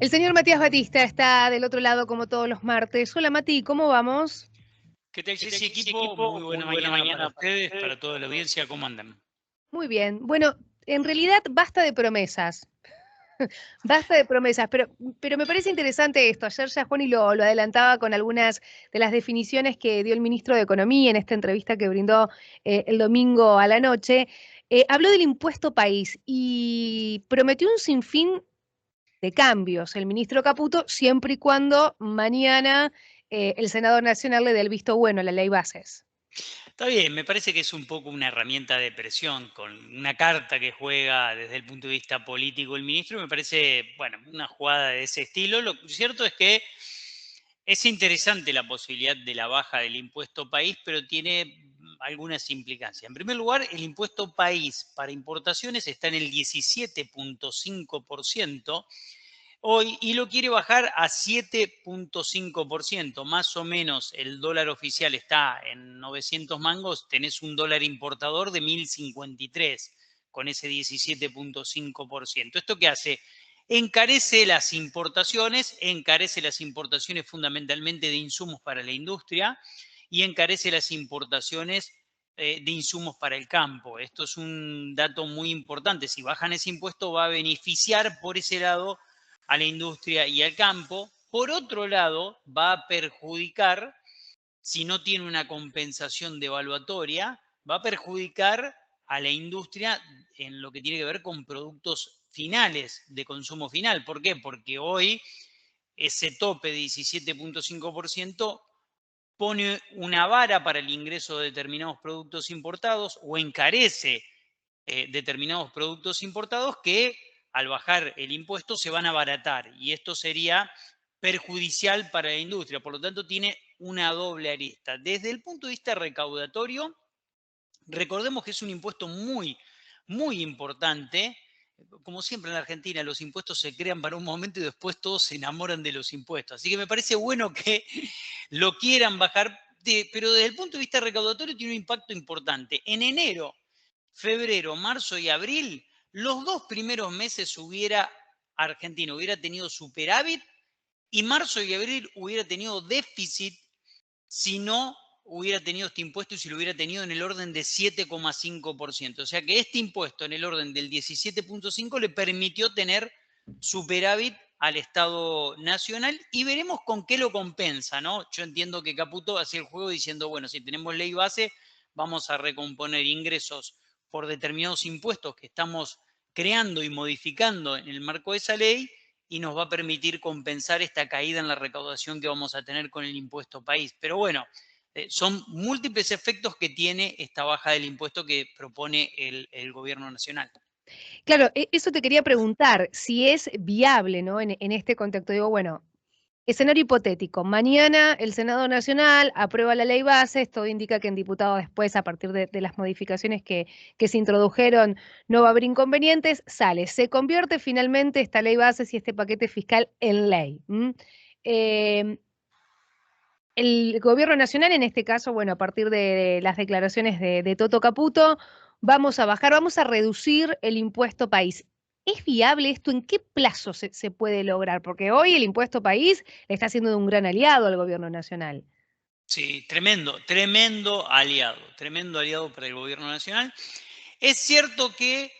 El señor Matías Batista está del otro lado como todos los martes. Hola Mati, ¿cómo vamos? ¿Qué tal, ¿Qué tal, Jessy, Jessy, equipo? equipo? Muy buena Muy buena mañana para mañana para ustedes, ustedes, para toda para la toda la audiencia. audiencia. ¿Cómo andan? Muy bien. Bueno, en realidad basta de promesas. Basta de promesas, pero me parece interesante esto. Ayer ya Juan y lo adelantaba con algunas de las definiciones que dio el ministro de Economía en esta entrevista que brindó el domingo a la noche. Habló del impuesto país y prometió un sinfín de cambios el ministro Caputo, siempre y cuando mañana el Senado Nacional le dé el visto bueno a la ley bases. Está bien, me parece que es un poco una herramienta de presión, con una carta que juega desde el punto de vista político el ministro, me parece, bueno, una jugada de ese estilo. Lo cierto es que es interesante la posibilidad de la baja del impuesto país, pero tiene algunas implicancias. En primer lugar, el impuesto país para importaciones está en el 17,5% hoy y lo quiere bajar a 7,5%. Más o menos el dólar oficial está en 900 mangos, tenés un dólar importador de 1.053 con ese 17,5%. ¿Esto qué hace? Encarece las importaciones fundamentalmente de insumos para la industria y encarece las importaciones de insumos para el campo. Esto es un dato muy importante. Si bajan ese impuesto va a beneficiar por ese lado a la industria y al campo. Por otro lado, va a perjudicar, si no tiene una compensación devaluatoria, va a perjudicar a la industria en lo que tiene que ver con productos finales, de consumo final. ¿Por qué? Porque hoy ese tope de 17,5% pone una vara para el ingreso de determinados productos importados o encarece determinados productos importados que al bajar el impuesto se van a abaratar y esto sería perjudicial para la industria. Por lo tanto, tiene una doble arista. Desde el punto de vista recaudatorio, recordemos que es un impuesto muy, muy importante. Como siempre en la Argentina, los impuestos se crean para un momento y después todos se enamoran de los impuestos. Así que me parece bueno que lo quieran bajar, pero desde el punto de vista recaudatorio tiene un impacto importante. En enero, febrero, marzo y abril, los dos primeros meses Argentina hubiera tenido superávit y marzo y abril hubiera tenido déficit si no hubiera tenido este impuesto y si lo hubiera tenido en el orden de 7,5%. O sea que este impuesto en el orden del 17,5 le permitió tener superávit al Estado Nacional y veremos con qué lo compensa, ¿no? Yo entiendo que Caputo hacía el juego diciendo, bueno, si tenemos ley base, vamos a recomponer ingresos por determinados impuestos que estamos creando y modificando en el marco de esa ley y nos va a permitir compensar esta caída en la recaudación que vamos a tener con el impuesto país. Pero bueno, son múltiples efectos que tiene esta baja del impuesto que propone el gobierno nacional. Claro, eso te quería preguntar, si es viable, ¿no? En este contexto, digo, bueno, escenario hipotético. Mañana el Senado Nacional aprueba la ley bases, todo indica que en diputados después, a partir de las modificaciones que se introdujeron, no va a haber inconvenientes, sale, se convierte finalmente esta ley bases y este paquete fiscal en ley. Eh, el gobierno nacional, en este caso, bueno, a partir de las declaraciones de Toto Caputo, vamos a bajar, vamos a reducir el impuesto país. ¿Es viable esto? ¿En qué plazo se puede lograr? Porque hoy el impuesto país le está siendo de un gran aliado al gobierno nacional. Sí, tremendo aliado para el gobierno nacional. Es cierto que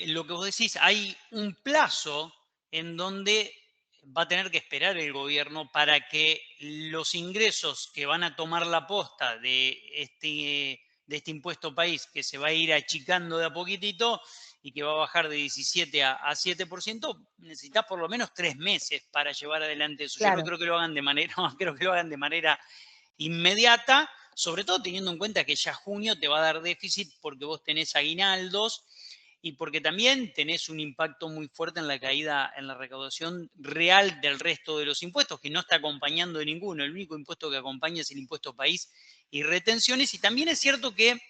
lo que vos decís, hay un plazo en donde va a tener que esperar el gobierno para que los ingresos que van a tomar la posta de este impuesto país, que se va a ir achicando de a poquitito y que va a bajar de 17 a 7%, necesitas por lo menos 3 meses para llevar adelante eso. Yo no Claro. creo que lo hagan de manera, no creo que lo hagan de manera inmediata, sobre todo teniendo en cuenta que ya junio te va a dar déficit porque vos tenés aguinaldos y porque también tenés un impacto muy fuerte en la caída en la recaudación real del resto de los impuestos, que no está acompañando de ninguno. El único impuesto que acompaña es el impuesto país y retenciones. Y también es cierto que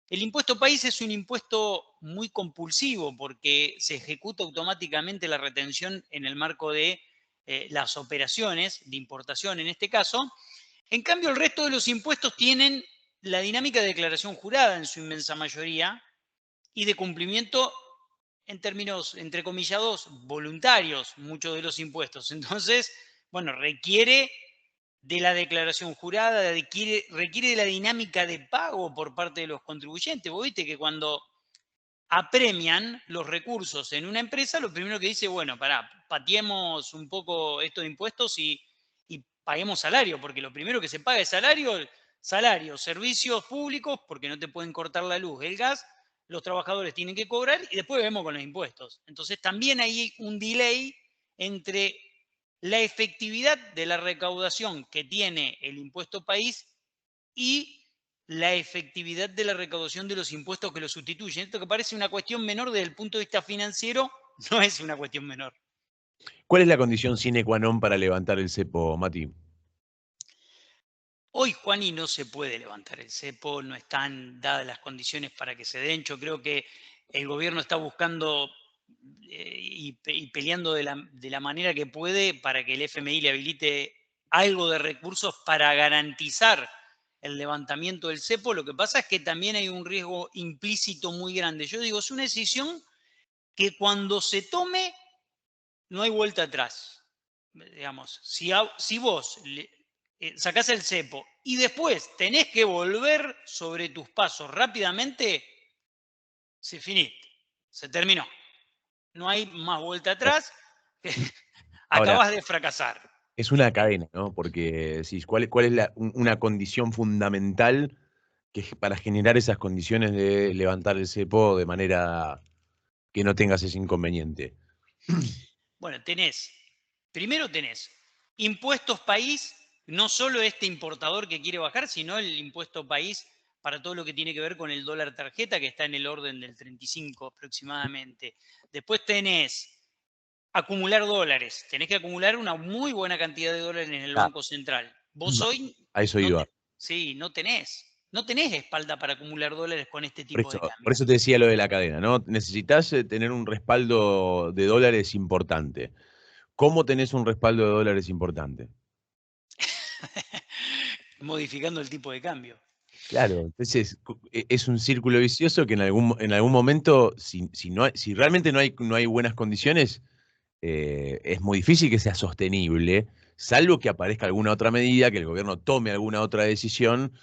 el impuesto país es un impuesto muy compulsivo porque se ejecuta automáticamente la retención en el marco de las operaciones de importación en este caso. En cambio, el resto de los impuestos tienen la dinámica de declaración jurada en su inmensa mayoría y de cumplimiento en términos, entrecomillados, voluntarios, muchos de los impuestos. Entonces, bueno, requiere de la declaración jurada, requiere de la dinámica de pago por parte de los contribuyentes. Vos viste que cuando apremian los recursos en una empresa, lo primero que dice, bueno, pará, pateemos un poco estos impuestos y paguemos salario, porque lo primero que se paga es salario, servicios públicos, porque no te pueden cortar la luz, el gas, los trabajadores tienen que cobrar y después vemos con los impuestos. Entonces también hay un delay entre la efectividad de la recaudación que tiene el impuesto país y la efectividad de la recaudación de los impuestos que lo sustituyen. Esto que parece una cuestión menor desde el punto de vista financiero, no es una cuestión menor. ¿Cuál es la condición sine qua non para levantar el cepo, Mati? Hoy, Juani, no se puede levantar el cepo, no están dadas las condiciones para que se den. Yo creo que el gobierno está buscando y peleando de la manera que puede para que el FMI le habilite algo de recursos para garantizar el levantamiento del cepo. Lo que pasa es que también hay un riesgo implícito muy grande. Yo digo, es una decisión que cuando se tome no hay vuelta atrás. Digamos, si vos sacás el cepo y después tenés que volver sobre tus pasos rápidamente, se finite, se terminó. No hay más vuelta atrás, Ahora, acabas de fracasar. es una cadena, ¿no? Porque decís, ¿cuál es una condición fundamental para generar esas condiciones de levantar el cepo de manera que no tengas ese inconveniente? Bueno, primero tenés impuestos país, no solo este importador que quiere bajar, sino el impuesto país para todo lo que tiene que ver con el dólar tarjeta, que está en el orden del 35 aproximadamente. Después tenés acumular dólares. Tenés que acumular una muy buena cantidad de dólares en el Ah, Banco Central. Vos hoy a eso no, iba. sí, no tenés espalda para acumular dólares con este tipo de Por cambio. eso te decía lo de la cadena, ¿no? Necesitas tener un respaldo de dólares importante. ¿Cómo tenés un respaldo de dólares importante? Modificando el tipo de cambio. Claro, entonces es un círculo vicioso que en algún momento, si realmente no hay buenas condiciones, es muy difícil que sea sostenible, salvo que aparezca alguna otra medida, que el gobierno tome alguna otra decisión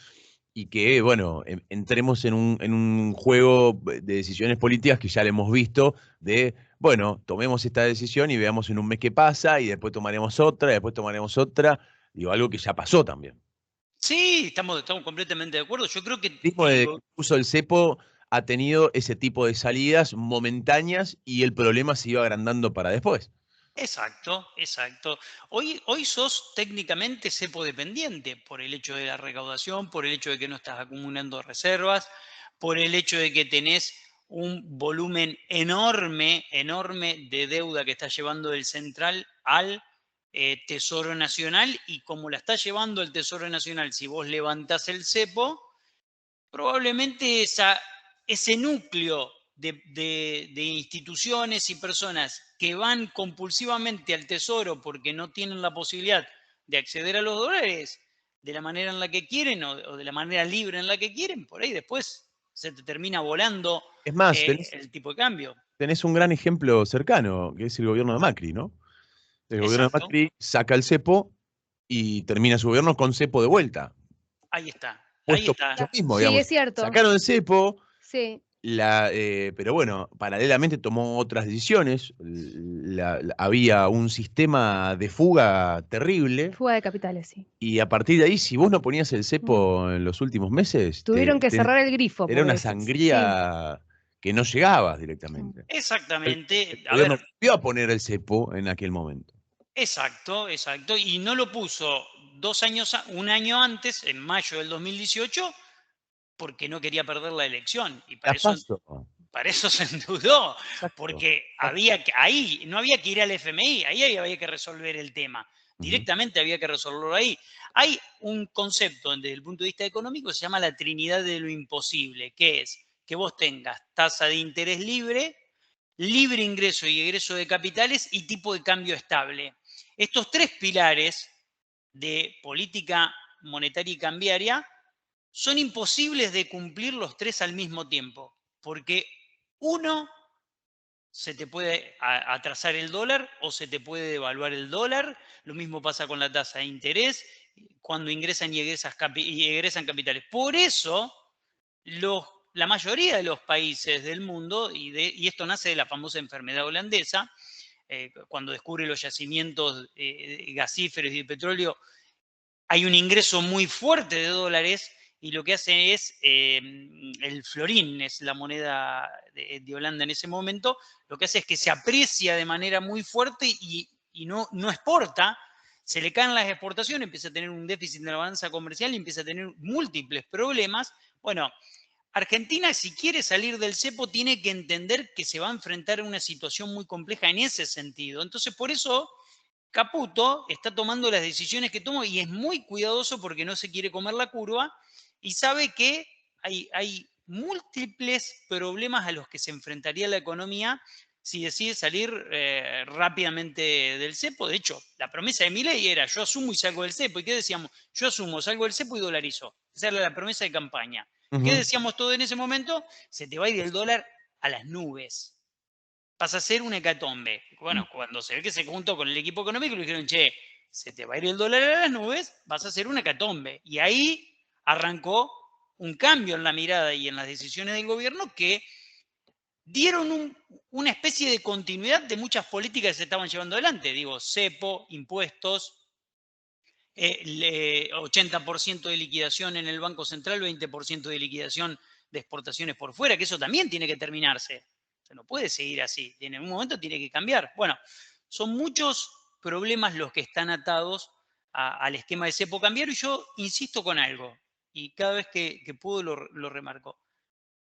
y que, bueno, entremos en un juego de decisiones políticas que ya le hemos visto, de, bueno, tomemos esta decisión y veamos en un mes qué pasa, y después tomaremos otra, y después tomaremos otra, digo, algo que ya pasó también. Sí, estamos completamente de acuerdo. Yo creo que El mismo de que puso el cepo ha tenido ese tipo de salidas momentáneas y el problema se iba agrandando para después. Exacto, exacto. Hoy sos técnicamente cepo dependiente por el hecho de la recaudación, por el hecho de que no estás acumulando reservas, por el hecho de que tenés un volumen enorme, enorme de deuda que está llevando el central al Tesoro Nacional y como la está llevando el Tesoro Nacional, si vos levantás el cepo, probablemente ese núcleo de instituciones y personas que van compulsivamente al tesoro porque no tienen la posibilidad de acceder a los dólares de la manera en la que quieren o de la manera libre en la que quieren, por ahí después se te termina volando Es más, tenés, el tipo de cambio. tenés un gran ejemplo cercano, que es el gobierno de Macri, ¿no? El gobierno de Exacto, Macri saca el cepo y termina su gobierno con cepo de vuelta. ahí está, ahí Puesto por está. ellos mismos, Sí, digamos. es cierto. Sacaron el cepo, Sí, pero bueno, paralelamente tomó otras decisiones. Había un sistema de fuga terrible. fuga de capitales, sí. Y a partir de ahí, si vos no ponías el Mm. cepo en los últimos meses, Tuvieron que cerrar el grifo, era una porque sí. sangría que no llegabas directamente. El Exactamente. A gobierno ver, volvió a poner el cepo en aquel momento. exacto, exacto. Y no lo puso un año antes, en mayo del 2018, porque no quería perder la elección. Y La paso. para eso se endeudó, Exacto. porque ahí no había que ir al FMI, ahí había que resolver el tema. Ujú. Directamente había que resolverlo ahí. Hay un concepto desde el punto de vista económico que se llama la Trinidad de lo imposible, que es que vos tengas tasa de interés libre, libre ingreso y egreso de capitales y tipo de cambio estable. Estos tres pilares de política monetaria y cambiaria son imposibles de cumplir los tres al mismo tiempo, porque uno se te puede atrasar el dólar o se te puede devaluar el dólar. Lo mismo pasa con la tasa de interés cuando ingresan y egresan capitales. Por eso, la mayoría de los países del mundo, y esto nace de la famosa enfermedad holandesa, cuando descubre los yacimientos gasíferos y de petróleo, hay un ingreso muy fuerte de dólares y lo que hace es, el florín es la moneda de Holanda en ese momento, lo que hace es que se aprecia de manera muy fuerte y no exporta, se le caen las exportaciones, empieza a tener un déficit de la balanza comercial y empieza a tener múltiples problemas. Bueno, Argentina, si quiere salir del cepo, tiene que entender que se va a enfrentar a una situación muy compleja en ese sentido. Entonces, por eso Caputo está tomando las decisiones que toma y es muy cuidadoso porque no se quiere comer la curva y sabe que hay múltiples problemas a los que se enfrentaría la economía si decide salir rápidamente del cepo. De hecho, la promesa de Milei era: yo asumo y salgo del cepo. ¿Y qué decíamos? Yo asumo, salgo del cepo y dolarizo. Esa era la promesa de campaña. ¿Qué decíamos todo en ese momento? Se te va a ir el dólar a las nubes. Pasa a ser una hecatombe. Bueno, cuando se ve que se juntó con el equipo económico, le dijeron: che, se te va a ir el dólar a las nubes, vas a hacer una hecatombe. Y ahí arrancó un cambio en la mirada y en las decisiones del gobierno que dieron una especie de continuidad de muchas políticas que se estaban llevando adelante. Digo, cepo, impuestos, 80% de liquidación en el Banco Central, 20% de liquidación de exportaciones por fuera, que eso también tiene que terminarse. Se no puede seguir así. En un momento tiene que cambiar. Bueno, son muchos problemas los que están atados al esquema de cepo cambiario y yo insisto con algo y cada vez que puedo lo remarco.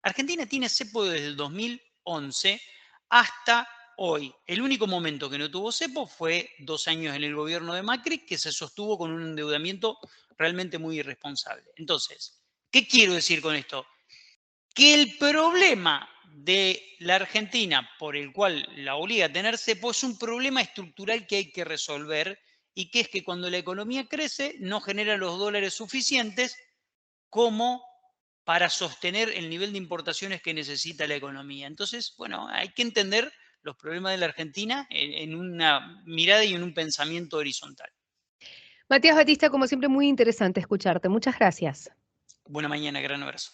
Argentina tiene cepo desde el 2011 hasta hoy. El único momento que no tuvo cepo fue 2 años en el gobierno de Macri, que se sostuvo con un endeudamiento realmente muy irresponsable. Entonces, ¿qué quiero decir con esto? Que el problema de la Argentina, por el cual la obliga a tener cepo, es un problema estructural que hay que resolver y que es que cuando la economía crece no genera los dólares suficientes como para sostener el nivel de importaciones que necesita la economía. Entonces, bueno, hay que entender los problemas de la Argentina en una mirada y en un pensamiento horizontal. Matías Batista, como siempre, muy interesante escucharte. Muchas gracias. Buena mañana, gran abrazo.